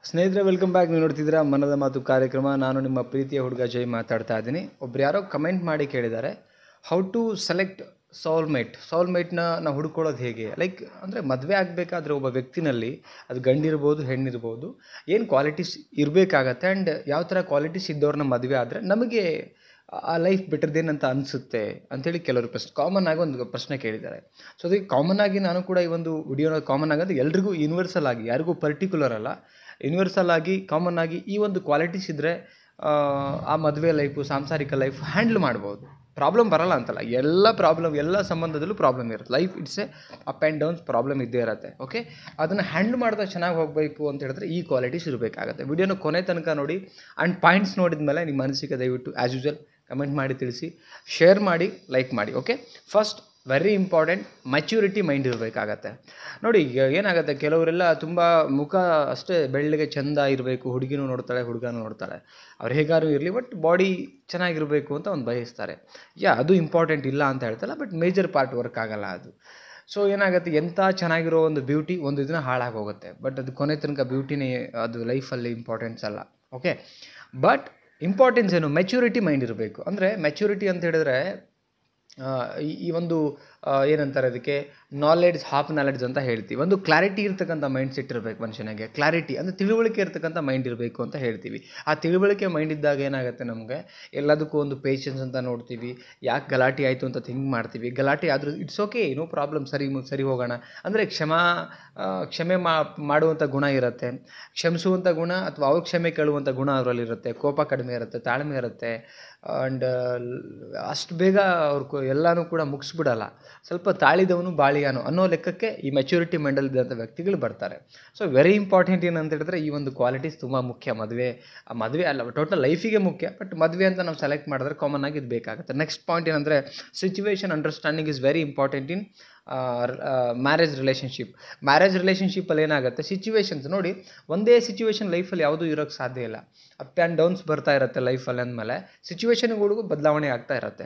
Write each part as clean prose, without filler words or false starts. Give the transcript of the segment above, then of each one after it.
ಸ್ನೇಹಿತರೆ, welcome back. ನೀವು ನೋಡ್ತಿದ್ದೀರಾ ಮನದ ಮಾತು ಕಾರ್ಯಕ್ರಮ. ನಾನು ನಿಮ್ಮ ಪ್ರೀತಿಯ ಹುಡುಗ ಜೈ ಮಾತಾಡ್ತಾ ಇದ್ದೀನಿ. ಒಬ್ರು ಯಾರೋ ಕಮೆಂಟ್ ಮಾಡಿ ಕೇಳಿದ್ದಾರೆ, ಹೌ ಟು ಸೆಲೆಕ್ಟ್ ಸೌಲ್ಮೇಟ್ನ ನಾವು ಹುಡ್ಕೊಳ್ಳೋದು ಹೇಗೆ? ಲೈಕ್ ಅಂದರೆ ಮದುವೆ ಆಗಬೇಕಾದ್ರೆ ಒಬ್ಬ ವ್ಯಕ್ತಿನಲ್ಲಿ, ಅದು ಗಂಡಿರ್ಬೋದು ಹೆಣ್ಣಿರ್ಬೋದು, ಏನು ಕ್ವಾಲಿಟೀಸ್ ಇರಬೇಕಾಗತ್ತೆ ಆ್ಯಂಡ್ ಯಾವ ಥರ ಕ್ವಾಲಿಟೀಸ್ ಇದ್ದವ್ರನ್ನ ಮದುವೆ ಆದರೆ ನಮಗೆ ಆ ಲೈಫ್ ಬೆಟರ್ದೇನಂತ ಅನಿಸುತ್ತೆ ಅಂಥೇಳಿ ಕೆಲವರು ಕಾಮನ್ ಆಗಿ ಒಂದು ಪ್ರಶ್ನೆ ಕೇಳಿದ್ದಾರೆ. ಸೊ ಅದಕ್ಕೆ ಕಾಮನ್ ಆಗಿ ನಾನು ಕೂಡ ಈ ಒಂದು ವಿಡಿಯೋನ ಕಾಮನ್ ಆಗೋದು ಎಲ್ರಿಗೂ ಯೂನಿವರ್ಸಲ್ ಆಗಿ, ಯಾರಿಗೂ ಪರ್ಟಿಕ್ಯುಲರ್ ಅಲ್ಲ, ಯೂನಿವರ್ಸಲ್ ಆಗಿ ಕಾಮನ್ ಆಗಿ ಈ ಒಂದು ಕ್ವಾಲಿಟೀಸ್ ಇದ್ದರೆ ಆ ಮದುವೆ ಲೈಫು, ಸಾಂಸಾರಿಕ ಲೈಫ್ ಹ್ಯಾಂಡ್ಲ್ ಮಾಡ್ಬೋದು. ಪ್ರಾಬ್ಲಮ್ ಬರಲ್ಲ ಅಂತಲ್ಲ, ಎಲ್ಲ ಸಂಬಂಧದಲ್ಲೂ ಪ್ರಾಬ್ಲಮ್ ಇರುತ್ತೆ. Life it's A up and downs, problem ಇದ್ದೇ ಇರುತ್ತೆ. ಓಕೆ, ಅದನ್ನು ಹ್ಯಾಂಡ್ಲ್ ಮಾಡಿದಾಗ ಚೆನ್ನಾಗಿ ಹೋಗಬೇಕು ಅಂತ ಹೇಳಿದ್ರೆ ಈ ಕ್ವಾಲಿಟೀಸ್ ಇರಬೇಕಾಗುತ್ತೆ. ವಿಡಿಯೋನ ಕೊನೆ ತನಕ ನೋಡಿ ಆ್ಯಂಡ್ ಪಾಯಿಂಟ್ಸ್ ನೋಡಿದ ಮೇಲೆ ನಿಮ್ಮ ಮನಸ್ಸಿಗೆ ದಯವಿಟ್ಟು ಆ್ಯಸ್ ಯೂಶುವಲ್ ಕಮೆಂಟ್ ಮಾಡಿ ತಿಳಿಸಿ, ಶೇರ್ ಮಾಡಿ, ಲೈಕ್ ಮಾಡಿ. Okay, first very important, maturity mind ಇರಬೇಕಾಗತ್ತೆ. ನೋಡಿ, ಈಗ ಏನಾಗುತ್ತೆ, ಕೆಲವರೆಲ್ಲ ತುಂಬ ಮುಖ ಅಷ್ಟೇ ಬೆಳ್ಳಗೆ ಚೆಂದ ಇರಬೇಕು, ಹುಡುಗಿನೂ ನೋಡ್ತಾಳೆ ಹುಡುಗನೂ ನೋಡ್ತಾಳೆ, ಅವ್ರು ಹೇಗಾರು ಇರಲಿ, ಬಟ್ ಬಾಡಿ ಚೆನ್ನಾಗಿರಬೇಕು ಅಂತ ಒಂದು ಬಯಸ್ತಾರೆ. ಅದು ಇಂಪಾರ್ಟೆಂಟ್ ಇಲ್ಲ ಅಂತ ಹೇಳ್ತಲ್ಲ, ಬಟ್ ಮೇಜರ್ ಪಾರ್ಟ್ ವರ್ಕ್ ಆಗಲ್ಲ ಅದು. ಸೊ ಏನಾಗುತ್ತೆ, ಎಂಥ ಚೆನ್ನಾಗಿರೋ ಒಂದು ಬ್ಯೂಟಿ ಒಂದು ದಿನ ಹಾಳಾಗಿ ಹೋಗುತ್ತೆ, ಬಟ್ ಅದು ಕೊನೆ ತನಕ ಬ್ಯೂಟಿನೇ ಅದು ಲೈಫಲ್ಲಿ ಇಂಪಾರ್ಟೆನ್ಸ್ ಅಲ್ಲ. ಓಕೆ, ಬಟ್ ಇಂಪಾರ್ಟೆನ್ಸ್ ಏನು? ಮೆಚ್ಯೂರಿಟಿ ಮೈಂಡ್ ಇರಬೇಕು. ಅಂದರೆ ಮೆಚ್ಯೂರಿಟಿ ಅಂತ ಹೇಳಿದ್ರೆ ಈ ಒಂದು ಏನಂತಾರೆ ಅದಕ್ಕೆ, ಹಾಫ್ ನಾಲೆಡ್ಜ್ ಅಂತ ಹೇಳ್ತೀವಿ. ಒಂದು ಕ್ಲಾರಿಟಿ ಇರ್ತಕ್ಕಂಥ ಮೈಂಡ್ ಸೆಟ್ ಇರಬೇಕು ಮನುಷ್ಯನಿಗೆ. ಕ್ಲಾರಿಟಿ ಅಂದರೆ ತಿಳುವಳಿಕೆ ಇರ್ತಕ್ಕಂಥ ಮೈಂಡ್ ಇರಬೇಕು ಅಂತ ಹೇಳ್ತೀವಿ. ಆ ತಿಳುವಳಿಕೆ ಮೈಂಡ್ ಇದ್ದಾಗ ಏನಾಗುತ್ತೆ, ನಮಗೆ ಎಲ್ಲದಕ್ಕೂ ಒಂದು ಪೇಷನ್ಸ್ ಅಂತ ನೋಡ್ತೀವಿ. ಯಾಕೆ ಗಲಾಟೆ ಆಯಿತು ಅಂತ ಥಿಂಕ್ ಮಾಡ್ತೀವಿ. ಗಲಾಟೆ ಆದರೂ ಇಟ್ಸ್ ಓಕೆ, ನೋ ಪ್ರಾಬ್ಲಮ್, ಸರಿ ಹೋಗೋಣ ಅಂದರೆ ಕ್ಷಮೆ ಮಾಡುವಂಥ ಗುಣ ಇರುತ್ತೆ, ಕ್ಷಮಿಸುವಂಥ ಗುಣ ಅಥವಾ ಅವ್ರ ಕ್ಷಮೆ ಕೇಳುವಂಥ ಗುಣ ಅವರಲ್ಲಿರುತ್ತೆ. ಕೋಪ ಕಡಿಮೆ ಇರುತ್ತೆ, ತಾಳ್ಮೆ ಇರುತ್ತೆ, ಆ್ಯಂಡ್ ಅಷ್ಟು ಬೇಗ ಅವ್ರು ಎಲ್ಲನೂ ಕೂಡ ಮುಗಿಸ್ಬಿಡಲ್ಲ. ಸ್ವಲ್ಪ ತಾಳಿದವನು ಬಾಳಿಯಾನು ಅನ್ನೋ ಲೆಕ್ಕಕ್ಕೆ ಈ ಮೆಚ್ಯೂರಿಟಿ ಮೈಂಡಲ್ಲಿದ್ದಂಥ ವ್ಯಕ್ತಿಗಳು ಬರ್ತಾರೆ. ಸೊ ವೆರಿ ಇಂಪಾರ್ಟೆಂಟ್ ಏನಂತ ಹೇಳಿದ್ರೆ ಈ ಒಂದು ಕ್ವಾಲಿಟೀಸ್ ತುಂಬ ಮುಖ್ಯ. ಮದುವೆ ಅಲ್ಲ, ಟೋಟಲ್ ಲೈಫಿಗೆ ಮುಖ್ಯ, ಬಟ್ ಮದುವೆ ಅಂತ ನಾವು ಸೆಲೆಕ್ಟ್ ಮಾಡಿದ್ರೆ ಕಾಮನ್ ಆಗಿ ಇದು ಬೇಕಾಗುತ್ತೆ. ನೆಕ್ಸ್ಟ್ ಪಾಯಿಂಟ್ ಏನಂದರೆ, situation understanding is very important in marriage ರಿಲೇಷನ್ಶಿಪ್ಪಲ್ಲಿ ಏನಾಗುತ್ತೆ, ಸಿಚುವೇಶನ್ಸ್ ನೋಡಿ, ಒಂದೇ ಸಿಚುವೇಶನ್ ಲೈಫಲ್ಲಿ ಯಾವುದೂ ಇರೋಕ್ಕೆ ಸಾಧ್ಯ ಇಲ್ಲ. ಅಪ್ ಆ್ಯಂಡ್ ಡೌನ್ಸ್ ಬರ್ತಾ ಇರುತ್ತೆ ಲೈಫಲ್ಲಿ. ಅಂದಮೇಲೆ ಸಿಚುವೇಶನ್ಗಳಿಗೂ ಬದಲಾವಣೆ ಆಗ್ತಾ ಇರುತ್ತೆ.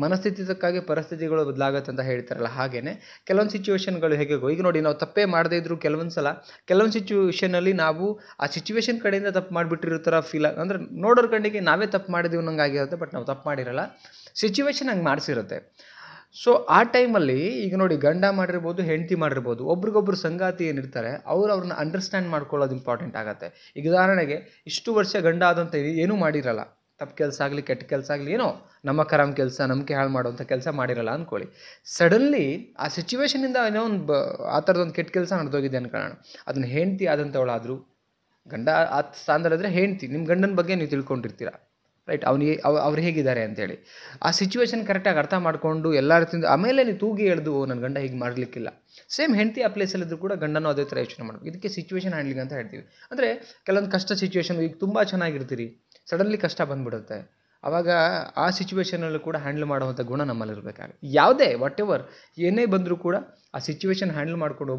ಮನಸ್ಥಿತಿದಕ್ಕಾಗಿ ಪರಿಸ್ಥಿತಿಗಳು ಬದಲಾಗುತ್ತೆ ಅಂತ ಹೇಳ್ತಾರಲ್ಲ, ಹಾಗೆಯೇ ಕೆಲವೊಂದು ಸಿಚುವೇಶನ್ಗಳು ಹೇಗೆ ಈಗ ನೋಡಿ, ನಾವು ತಪ್ಪೇ ಮಾಡದೇ ಇದ್ದರೂ ಕೆಲವೊಂದು ಸಿಚುವೇಶನಲ್ಲಿ ನಾವು ಆ ಸಿಚುವೇಶನ್ ಕಡೆಯಿಂದ ತಪ್ಪು ಮಾಡಿಬಿಟ್ಟಿರೋ ಥರ ಅಂದರೆ ನೋಡೋರ ಕಣ್ಣಿಗೆ ನಾವೇ ತಪ್ಪು ಮಾಡಿದೀವಿ ಅನ್ನಂಗೆ ಆಗಿರುತ್ತೆ, ಬಟ್ ನಾವು ತಪ್ಪು ಮಾಡಿರಲ್ಲ, ಸಿಚುವೇಶನ್ ಹಂಗೆ ಮಾಡಿಸಿರುತ್ತೆ. ಸೊ ಆ ಟೈಮಲ್ಲಿ ಈಗ ನೋಡಿ, ಗಂಡ ಮಾಡಿರ್ಬೋದು, ಹೆಂಡತಿ ಮಾಡಿರ್ಬೋದು, ಒಬ್ರಿಗೊಬ್ರು ಸಂಗಾತಿ ಏನಿರ್ತಾರೆ ಅವ್ರನ್ನ ಅಂಡರ್ಸ್ಟ್ಯಾಂಡ್ ಮಾಡ್ಕೊಳ್ಳೋದು ಇಂಪಾರ್ಟೆಂಟ್ ಆಗುತ್ತೆ. ಈಗ ಉದಾಹರಣೆಗೆ, ಇಷ್ಟು ವರ್ಷ ಗಂಡ ಆದಂಥ ಏನೂ ಮಾಡಿರಲ್ಲ, ತಪ್ಪು ಕೆಲಸ ಆಗಲಿ ಕೆಟ್ಟ ಕೆಲಸ ಆಗಲಿ, ಏನೋ ನಮ್ಮ ಕರಾಮ್ ಕೆಲಸ, ನಂಬಿಕೆ ಹಾಳು ಮಾಡುವಂಥ ಕೆಲಸ ಮಾಡಿರಲ್ಲ ಅಂದ್ಕೊಳ್ಳಿ. ಸಡನ್ಲಿ ಆ ಸಿಚುವೇಶನಿಂದ ಏನೋ ಒಂದು ಆ ಥರದೊಂದು ಕೆಟ್ಟ ಕೆಲಸ ನಡೆದೋಗಿದೆ ಅನ್ಕೊಳ್ಳೋಣ. ಅದನ್ನ ಹೆಂಡತಿ ಆದಂಥವಳಾದರೂ, ಗಂಡ ಆ ಸ್ಥಾನದಲ್ಲಿದ್ದರೆ ಹೆಂಡತಿ, ನಿಮ್ಮ ಗಂಡನ ಬಗ್ಗೆ ನೀವು ತಿಳ್ಕೊಂಡಿರ್ತೀರ, ರೈಟ್, ಅವ್ರು ಹೇಗಿದ್ದಾರೆ ಅಂತೇಳಿ. ಆ ಸಿಚುವೇಶನ್ ಕರೆಕ್ಟಾಗಿ ಅರ್ಥ ಮಾಡಿಕೊಂಡು ಎಲ್ಲ ರೀತಿಯಿಂದ ಆಮೇಲೆ ನೀವು ತೂಗಿ ಎಳೆದು ನನ್ನ ಗಂಡ ಹೀಗೆ ಮಾಡಲಿಕ್ಕಿಲ್ಲ. ಸೇಮ್ ಹೆಂಡತಿ ಆ ಪ್ಲೇಸಲ್ಲಿದ್ದರೂ ಕೂಡ ಗಂಡನೂ ಅದೇ ಥರ ಯೋಚನೆ ಮಾಡಬೇಕು. ಇದಕ್ಕೆ ಸಿಚುವೇಶನ್ ಹ್ಯಾಂಡ್ಲಿಂಗ್ ಅಂತ ಹೇಳ್ತೀವಿ. ಅಂದರೆ ಕೆಲವೊಂದು ಕಷ್ಟ ಸಿಚುವೇಶನ್, ಈಗ ತುಂಬ ಚೆನ್ನಾಗಿರ್ತೀರಿ, ಸಡನ್ಲಿ ಕಷ್ಟ ಬಂದುಬಿಡುತ್ತೆ, ಆವಾಗ ಆ ಸಿಚುವೇಶನಲ್ಲೂ ಕೂಡ ಹ್ಯಾಂಡಲ್ ಮಾಡುವಂಥ ಗುಣ ನಮ್ಮಲ್ಲಿರಬೇಕಾಗುತ್ತೆ. ಯಾವುದೇ ಏನೇ ಬಂದರೂ ಕೂಡ ಆ ಸಿಚುವೇಶನ್ ಹ್ಯಾಂಡಲ್ ಮಾಡ್ಕೊಂಡು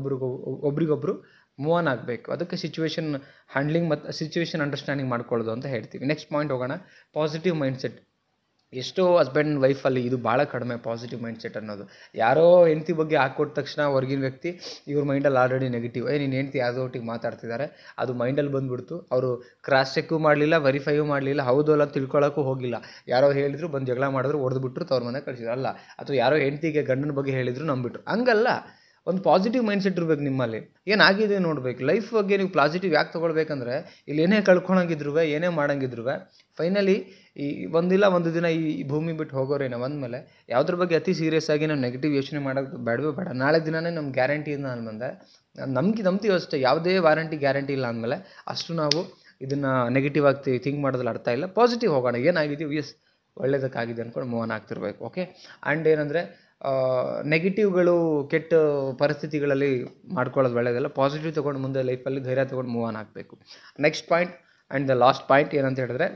ಒಬ್ರಿಗೊಬ್ರು ಮೂವ್ ಆನ್ ಆಗಬೇಕು. ಅದಕ್ಕೆ ಸಿಚುವೇಶನ್ ಹ್ಯಾಂಡ್ಲಿಂಗ್ ಮತ್ತು ಸಿಚುವೇಶನ್ ಅಂಡರ್ಸ್ಟ್ಯಾಂಡಿಂಗ್ ಮಾಡ್ಕೊಳ್ಳೋದು ಅಂತ ಹೇಳ್ತೀವಿ. ನೆಕ್ಸ್ಟ್ ಪಾಯಿಂಟ್ ಹೋಗೋಣ, ಪಾಸಿಟಿವ್ ಮೈಂಡ್ಸೆಟ್. ಎಷ್ಟೋ ಹಸ್ಬೆಂಡ್ ಆ್ಯಂಡ್ ವೈಫಲ್ಲಿ ಇದು ಭಾಳ ಕಡಿಮೆ, ಪಾಸಿಟಿವ್ ಮೈಂಡ್ಸೆಟ್ ಅನ್ನೋದು. ಯಾರೋ ಹೆಂಡತಿ ಬಗ್ಗೆ ಹಾಕ್ಕೊಟ್ಟ ತಕ್ಷಣ ಹೊರಗಿನ ವ್ಯಕ್ತಿ ಇವ್ರ ಮೈಂಡಲ್ಲಿ ಆಲ್ರೆಡಿ ನೆಗೆಟಿವ್, ನೀನು ಹೆಂಡತಿ ಯಾವುದೋ ಒಟ್ಟಿಗೆ ಮಾತಾಡ್ತಿದ್ದಾರೆ, ಅದು ಮೈಂಡಲ್ಲಿ ಬಂದುಬಿಡ್ತು. ಅವರು ಕ್ರಾಸ್ ಚೆಕ್ಕು ಮಾಡಲಿಲ್ಲ, ವೆರಿಫೈಯೂ ಮಾಡಲಿಲ್ಲ, ಹೌದು ಅಲ್ಲ ತಿಳ್ಕೊಳ್ಳೋಕ್ಕೂ ಹೋಗಿಲ್ಲ. ಯಾರೋ ಹೇಳಿದ್ರು, ಬಂದು ಜಗಳ ಮಾಡಿದ್ರು, ಹೊಡೆದ್ಬಿಟ್ರು, ತವ್ರ ಮನೆ ಕಳಿಸಿದ್ರು. ಅಲ್ಲ, ಅಥವಾ ಯಾರೋ ಹೆಂಡತಿಗೆ ಗಂಡನ ಬಗ್ಗೆ ಹೇಳಿದ್ರು, ನಂಬಿಟ್ರು. ಹಂಗಲ್ಲ, ಒಂದು ಪಾಸಿಟಿವ್ ಮೈಂಡ್ಸೆಟ್ ಇರಬೇಕು ನಿಮ್ಮಲ್ಲಿ. ಏನಾಗಿದೆ ನೋಡಬೇಕು. ಲೈಫ್ ಬಗ್ಗೆ ನೀವು ಪಾಸಿಟಿವ್ ಯಾಕೆ ತೊಗೊಳ್ಬೇಕಂದ್ರೆ, ಇಲ್ಲಿ ಏನೇ ಕಳ್ಕೊಳಂಗಿದ್ರು, ಏನೇ ಮಾಡೋಂಗಿದ್ರು, ಫೈನಲಿ ಒಂದಿಲ್ಲ ಒಂದು ದಿನ ಈ ಭೂಮಿ ಬಿಟ್ಟು ಹೋಗೋರೇನೋ ಅಂದಮೇಲೆ ಯಾವುದ್ರ ಬಗ್ಗೆ ಅತಿ ಸೀರಿಯಸ್ ಆಗಿ ನಾವು ನೆಗೆಟಿವ್ ಯೋಚನೆ ಮಾಡೋದು ಬೇಡ. ನಾಳೆ ದಿನವೇ ನಮ್ಮ ಗ್ಯಾರಂಟಿ ಇಲ್ಲ ಅಂದಮೇಲೆ ನಂಬ್ತೀವಿ ಅಷ್ಟೇ, ಯಾವುದೇ ಗ್ಯಾರಂಟಿ ಇಲ್ಲ ಅಂದಮೇಲೆ ಅಷ್ಟು ನಾವು ಇದನ್ನು ನೆಗೆಟಿವ್ ಆಗಿ ಥಿಂಕ್ ಮಾಡೋದ್ರಲ್ಲಿ ಅರ್ಥ ಇಲ್ಲ. ಪಾಸಿಟಿವ್ ಹೋಗೋಣ, ಏನಾಗಿದ್ದೀವಿ, ಎಸ್ ಒಳ್ಳೇದಕ್ಕಾಗಿದೆ ಅಂದ್ಕೊಂಡು ಮೂವ್ ಆನ್ ಆಗ್ತಿರ್ಬೇಕು. ಓಕೆ, ಆ್ಯಂಡ್ ಏನಂದರೆ, ನೆಗೆಟಿವ್ಗಳು ಕೆಟ್ಟ ಪರಿಸ್ಥಿತಿಗಳಲ್ಲಿ ಮಾಡ್ಕೊಳ್ಳೋದು ಒಳ್ಳೆಯದಲ್ಲ. ಪಾಸಿಟಿವ್ ತೊಗೊಂಡು ಮುಂದೆ ಲೈಫಲ್ಲಿ ಧೈರ್ಯ ತೊಗೊಂಡು ಮೂವ್ ಆನ್ ಆಗಬೇಕು. Next point and the last point ಏನಂತ ಹೇಳಿದ್ರೆ,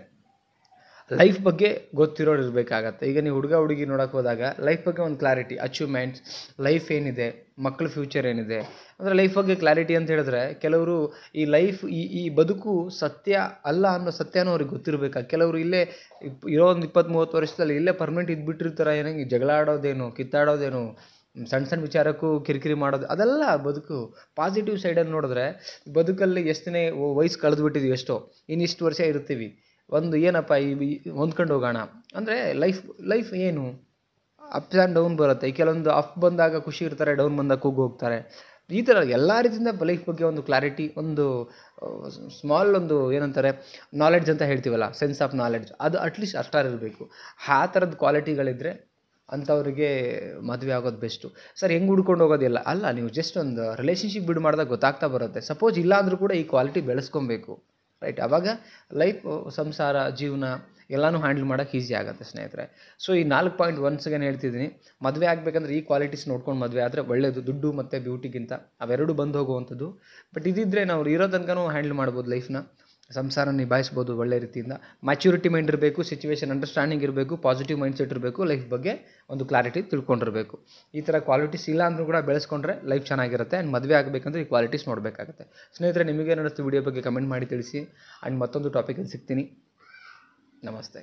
ಲೈಫ್ ಬಗ್ಗೆ ಗೊತ್ತಿರೋರು ಇರಬೇಕಾಗತ್ತೆ. ಈಗ ನೀವು ಹುಡುಗಿ ನೋಡೋಕೆ ಹೋದಾಗ ಲೈಫ್ ಬಗ್ಗೆ ಒಂದು ಕ್ಲಾರಿಟಿ, ಅಚೀವ್ಮೆಂಟ್ಸ್, ಲೈಫ್ ಏನಿದೆ, ಮಕ್ಕಳ ಫ್ಯೂಚರ್ ಏನಿದೆ, ಅಂದರೆ ಲೈಫ್ ಬಗ್ಗೆ ಕ್ಲಾರಿಟಿ ಅಂತ ಹೇಳಿದ್ರೆ, ಕೆಲವರು ಈ ಲೈಫ್ ಈ ಬದುಕು ಸತ್ಯ ಅಲ್ಲ ಅನ್ನೋ ಸತ್ಯನೂ ಅವ್ರಿಗೆ ಗೊತ್ತಿರಬೇಕು. ಕೆಲವರು ಇಲ್ಲೇ ಇರೋ ಒಂದು 20-30 ವರ್ಷದಲ್ಲಿ ಇಲ್ಲೇ ಪರ್ಮನೆಂಟ್ ಇದ್ಬಿಟ್ಟಿರ್ತಾರೆ, ಏನಂಗೆ ಜಗಳ ಆಡೋದೇನು, ಕಿತ್ತಾಡೋದೇನು, ಸಣ್ಣ ಸಣ್ಣ ವಿಚಾರಕ್ಕೂ ಕಿರಿಕಿರಿ ಮಾಡೋದು ಅದೆಲ್ಲ ಬದುಕು. ಪಾಸಿಟಿವ್ ಸೈಡಲ್ಲಿ ನೋಡಿದ್ರೆ ಬದುಕಲ್ಲಿ ಎಷ್ಟನೇ ವಯಸ್ಸು ಕಳೆದುಬಿಟ್ಟಿದ್ದೀವಿ ಎಷ್ಟೋ, ಇನ್ನಿಷ್ಟು ವರ್ಷ ಇರ್ತೀವಿ, ಒಂದು ಏನಪ್ಪ ಹೊಂದ್ಕೊಂಡು ಹೋಗೋಣ ಅಂದರೆ ಲೈಫ್ ಏನು ಅಪ್ಸ್ ಆ್ಯಂಡ್ ಡೌನ್ ಬರುತ್ತೆ. ಕೆಲವೊಂದು ಅಪ್ ಬಂದಾಗ ಖುಷಿ ಇರ್ತಾರೆ, ಡೌನ್ ಬಂದಾಗ ಕೂಗು ಹೋಗ್ತಾರೆ. ಈ ಥರ ಎಲ್ಲ ರೀತಿಯಿಂದ ಲೈಫ್ ಬಗ್ಗೆ ಒಂದು ಕ್ಲಾರಿಟಿ, ಒಂದು ಸ್ಮಾಲ್ ಒಂದು ಏನಂತಾರೆ ನಾಲೆಡ್ಜ್ ಅಂತ ಹೇಳ್ತೀವಲ್ಲ, ಸೆನ್ಸ್ ಆಫ್ ನಾಲೆಡ್ಜ್, ಅದು ಅಟ್ಲೀಸ್ಟ್ ಅಷ್ಟಾರಿರಬೇಕು. ಆ ಥರದ ಕ್ವಾಲಿಟಿಗಳಿದ್ದರೆ ಅಂಥವ್ರಿಗೆ ಮದುವೆ ಆಗೋದು ಬೆಸ್ಟು. ಸರ್ ಹೆಂಗೆ ಹುಡ್ಕೊಂಡು ಹೋಗೋದಿಲ್ಲ ಅಲ್ಲ, ನೀವು ಜಸ್ಟ್ ಒಂದು ರಿಲೇಷನ್ಶಿಪ್ ಬಿಡು ಮಾಡಿದಾಗ ಗೊತ್ತಾಗ್ತಾ ಬರುತ್ತೆ. ಸಪೋಸ್ ಇಲ್ಲ ಅಂದರೂ ಕೂಡ ಈ ಕ್ವಾಲಿಟಿ ಬೆಳೆಸ್ಕೊಬೇಕು, ರೈಟ್? ಆವಾಗ ಲೈಫ್, ಸಂಸಾರ, ಜೀವನ ಎಲ್ಲನೂ ಹ್ಯಾಂಡಲ್ ಮಾಡೋಕ್ಕೆ ಈಸಿ ಆಗುತ್ತೆ ಸ್ನೇಹಿತರೆ. ಸೊ ಈ 4 ಪಾಯಿಂಟ್ ಒನ್ಸ್ ಅಗೇನ್ ಹೇಳ್ತಿದ್ದೀನಿ, ಮದುವೆ ಆಗಬೇಕಂದ್ರೆ ಈ ಕ್ವಾಲಿಟೀಸ್ ನೋಡ್ಕೊಂಡು ಮದುವೆ ಆದರೆ ಒಳ್ಳೆಯದು. ದುಡ್ಡು ಮತ್ತು ಬ್ಯೂಟಿಗಿಂತ ಅವೆರಡು ಬಂದು ಹೋಗುವಂಥದ್ದು. ಬಟ್ ಇದಿದ್ದರೆ ನಾವು ಇರೋ ತನಕನೂ ಹ್ಯಾಂಡಲ್ ಮಾಡ್ಬೋದು ಲೈಫ್ನ, ಸಂಸಾರ ನಿಭಾಯಿಸ್ಬೋದು ಒಳ್ಳೆ ರೀತಿಯಿಂದ. ಮ್ಯಾಚ್ಯೂರಿಟಿ ಮೈಂಡ್ ಇರಬೇಕು, ಸಿಚುವೇಷನ್ ಅಂಡರ್ಸ್ಟ್ಯಾಂಡಿಂಗ್ ಇರಬೇಕು, ಪಾಸಿಟಿವ್ ಮೈಂಡ್ ಸೆಟ್ ಇರಬೇಕು, ಲೈಫ್ ಬಗ್ಗೆ ಒಂದು ಕ್ಲಾರಿಟಿ ತಿಳ್ಕೊಂಡಿರಬೇಕು. ಈ ಥರ ಕ್ವಾಲಿಟೀಸ್ ಇಲ್ಲ ಅಂದರೂ ಕೂಡ ಬೆಳೆಸ್ಕೊಂಡ್ರೆ ಲೈಫ್ ಚೆನ್ನಾಗಿರುತ್ತೆ. ಆ್ಯಂಡ್ ಮದುವೆ ಆಗಬೇಕಂದ್ರೆ ಈ ಕ್ವಾಲಿಟೀಸ್ ನೋಡಬೇಕಾಗುತ್ತೆ. ಸ್ನೇಹಿತರೆ, ನಿಮಗೆ ಏನಿಸ್ತು ವಿಡಿಯೋ ಬಗ್ಗೆ ಕಮೆಂಟ್ ಮಾಡಿ ತಿಳಿಸಿ. ಆ್ಯಂಡ್ ಮತ್ತೊಂದು ಟಾಪಿಕಲ್ಲಿ ಸಿಗ್ತೀನಿ. ನಮಸ್ತೆ.